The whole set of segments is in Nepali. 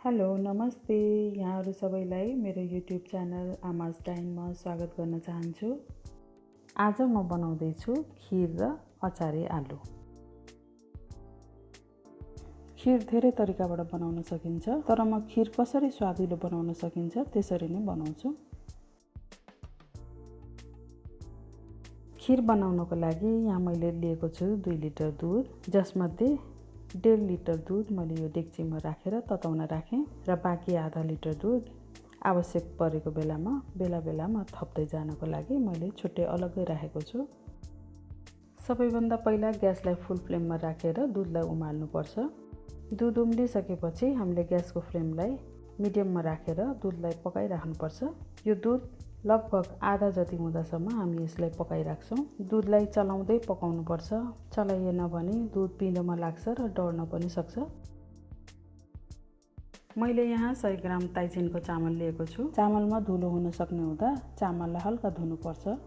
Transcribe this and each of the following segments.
हेलो नमस्ते, यहाँहरू सबैलाई मेरो युट्युब च्यानल आमाज डाइनमा स्वागत गर्न चाहन्छु। आज म बनाउँदैछु खिर र अचारी आलु। खिर धेरै तरिकाबाट बनाउन सकिन्छ, तर म खिर कसरी स्वादिलो बनाउन सकिन्छ त्यसरी नै बनाउँछु। खिर बनाउनको लागि यहाँ मैले लिएको छु 2 लिटर दुध, जसमध्ये 1.5 लिटर दुध मैले यो डेक्चीमा राखेर तताउन राखेँ र बाँकी आधा लिटर दुध आवश्यक परेको बेलामा बेला थप्दै जानको लागि मैले छुट्टै अलग्गै राखेको छु। सबैभन्दा पहिला ग्यासलाई फुल फ्लेममा राखेर दुधलाई उमाल्नुपर्छ। दुध उम्लिसकेपछि हामीले ग्यासको फ्लेमलाई मिडियममा राखेर दुधलाई पकाइराख्नुपर्छ। यो दुध लगभग आधा जति हुँदासम्म हामी यसलाई पकाइराख्छौँ। दुधलाई चलाउँदै पकाउनुपर्छ, चलाइएन भने दुध पिँधोमा लाग्छ र डढ्न पनि सक्छ। मैले यहाँ 100 ग्राम ताइचिनको चामल लिएको छु। चामलमा धुलो हुन सक्ने हुँदा चामललाई हल्का धुनुपर्छ।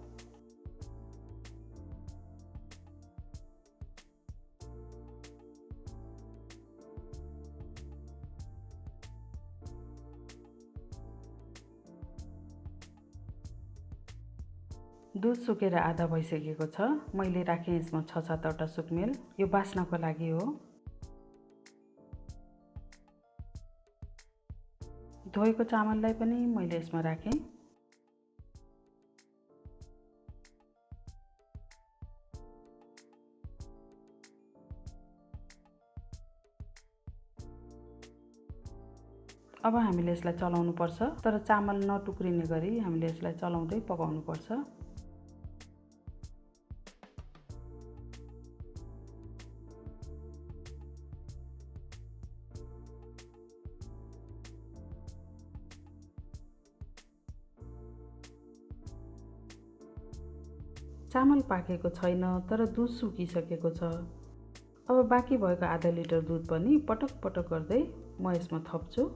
दुध सुकेर आधा भइसकेको छ। मैले राखेँ यसमा 6-7वटा सुकमेल, यो बास्नको लागि हो। धोएको चामललाई पनि मैले यसमा राखेँ। अब हामीले यसलाई चलाउनु पर्छ, तर चामल नटुक्रिने गरी हामीले यसलाई चलाउँदै पकाउनु पर्छ। चामल पाकेको छैन, तर दुध सुकिसकेको छ। अब बाँकी भएको आधा लिटर दुध पनि पटक पटक गर्दै म यसमा थप्छु।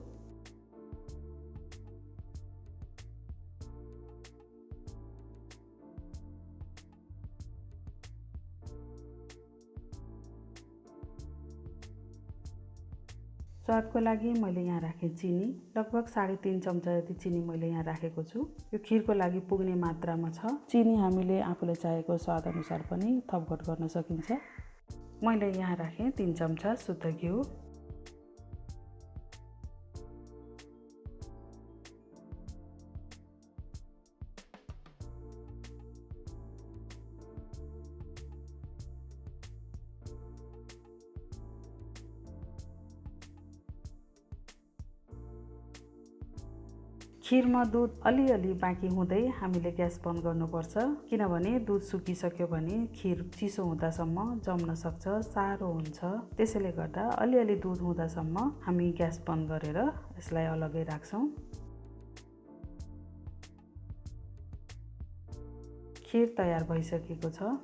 स्वादको लागि मैले यहाँ राखेँ चिनी, लगभग 3.5 चम्चा जति चिनी मैले यहाँ राखेको छु। यो खिरको लागि पुग्ने मात्रामा छ। चिनी हामीले आफूले चाहेको स्वाद अनुसार पनि थपघट गर्न सकिन्छ। मैले यहाँ राखेँ 3 चम्चा शुद्ध घिउ। खिरमा दुध अलिअलि बाँकी हुँदै हामीले ग्यास बन्द गर्नुपर्छ, किनभने दुध सुकिसक्यो भने खिर चिसो हुँदासम्म जम्न सक्छ, साह्रो हुन्छ। त्यसैले गर्दा अलिअलि दुध हुँदासम्म हामी ग्यास बन्द गरेर यसलाई अलग्गै राख्छौँ। खिर तयार भइसकेको छ।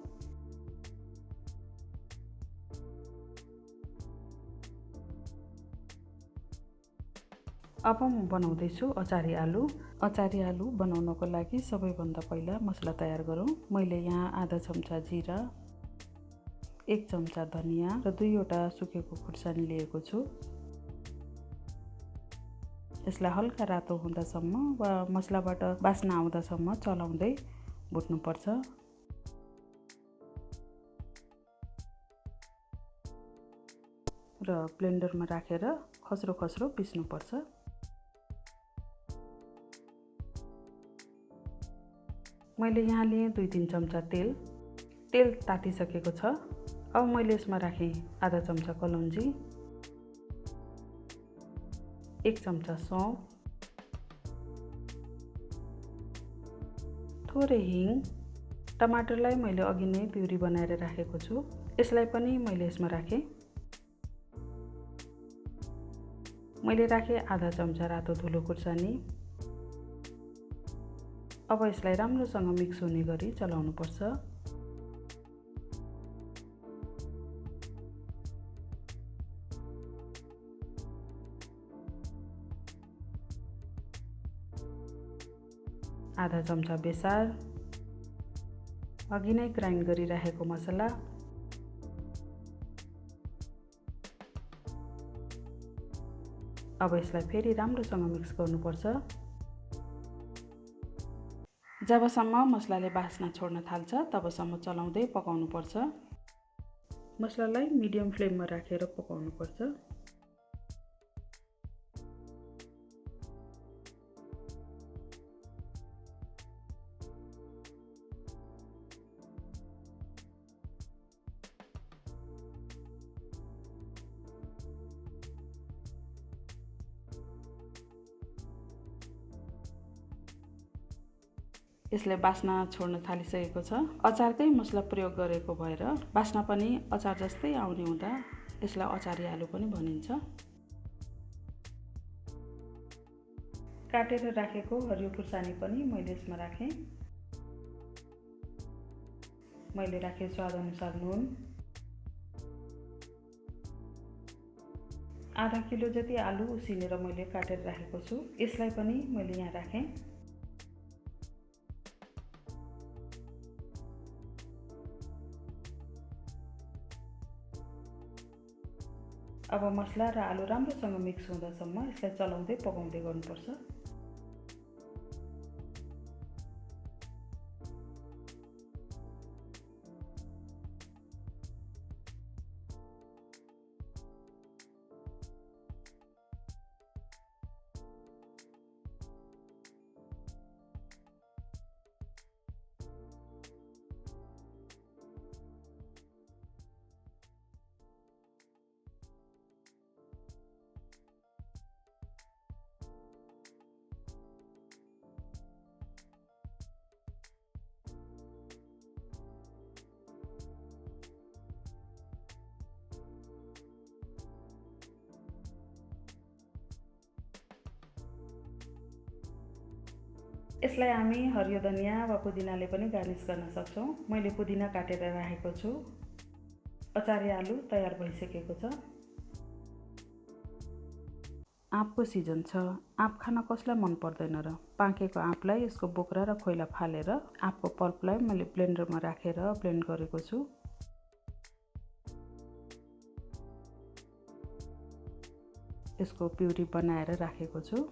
अब म बनाउँदैछु अचारी आलु। अचारी आलु बनाउनको लागि सबैभन्दा पहिला मसला तयार गरौँ। मैले यहाँ आधा चम्चा जिरा, 1 चम्चा धनियाँ र 2वटा सुकेको खुर्सानी लिएको छु। यसलाई हल्का रातो हुँदासम्म वा मसलाबाट बास्ना आउँदासम्म चलाउँदै भुट्नुपर्छ। र ब्लेन्डरमा राखेर खस्रो खस्रो पिस्नुपर्छ। मैले यहाँ लिएँ 2-3 चम्चा तेल। तेल तातिसकेको छ। अब मैले यसमा राखेँ आधा चम्चा कलौन्जी, 1 चम्चा सौंफ, थोरै हिङ। टमाटरलाई मैले अघि नै प्युरी बनाएर राखेको छु, यसलाई पनि मैले यसमा राखेँ। मैले राखेँ आधा चम्चा रातो धुलो खुर्सानी। अब यसलाई राम्रोसँग मिक्स हुने गरी चलाउनु पर्छ। आधा चम्चा बेसार, अघि नै ग्राइन्ड गरिराखेको मसला, अब यसलाई फेरि राम्रोसँग मिक्स गर्नुपर्छ। जबसम्म मसलाले बास्ना छोड्न थाल्छ तबसम्म चलाउँदै पकाउनुपर्छ। मसलालाई मिडियम फ्लेममा राखेर पकाउनुपर्छ। यसले बास्ना छोड्न थालिसकेको छ। अचारकै मसला प्रयोग गरेको भएर बास्ना पनि अचार जस्तै आउने हुँदा यसलाई अचारी आलु पनि भनिन्छ। काटेर राखेको हरियो खुर्सानी पनि मैले यसमा राखेँ। मैले राखेँ स्वादअनुसार नुन। आधा किलो जति आलु उसिनेर मैले काटेर राखेको छु, यसलाई पनि मैले यहाँ राखेँ। अब मसला र आलु राम्रोसँग मिक्स हुँदासम्म यसलाई चलाउँदै पकाउँदै गर्नुपर्छ। यसलाई हामी हरियो धनिया वा पुदिनाले पनि गार्निस गर्न सक्छौं। मैले पुदिना काटेर राखेको छु। अचारी आलु तयार भइसकेको छ। आँपको सिजन छ। आँप खान कसलाई मन पर्दैन र? पाकेको आँपलाई यसको बोक्रा र खोइला फालेर आँपको पल्पलाई मैले ब्लेन्डरमा राखेर ब्लेन्ड गरेको छु। यसको प्युरी बनाएर राखेको छु।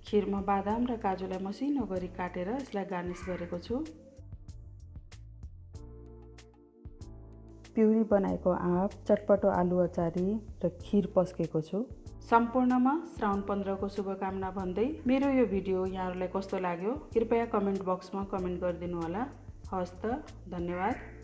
खिरमा बादाम र काजुलाई मसिनो गरी काटेर यसलाई गार्निस गरेको छु। प्युरी बनाएको आँप, चटपटो आलु अचारी र खिर पस्केको छु। सम्पूर्णमा श्रावण 15 को शुभकामना भन्दै मेरो यो भिडियो यहाँहरूलाई कस्तो लाग्यो कृपया कमेन्ट बक्समा कमेन्ट गरिदिनु होला। हवस् त, धन्यवाद।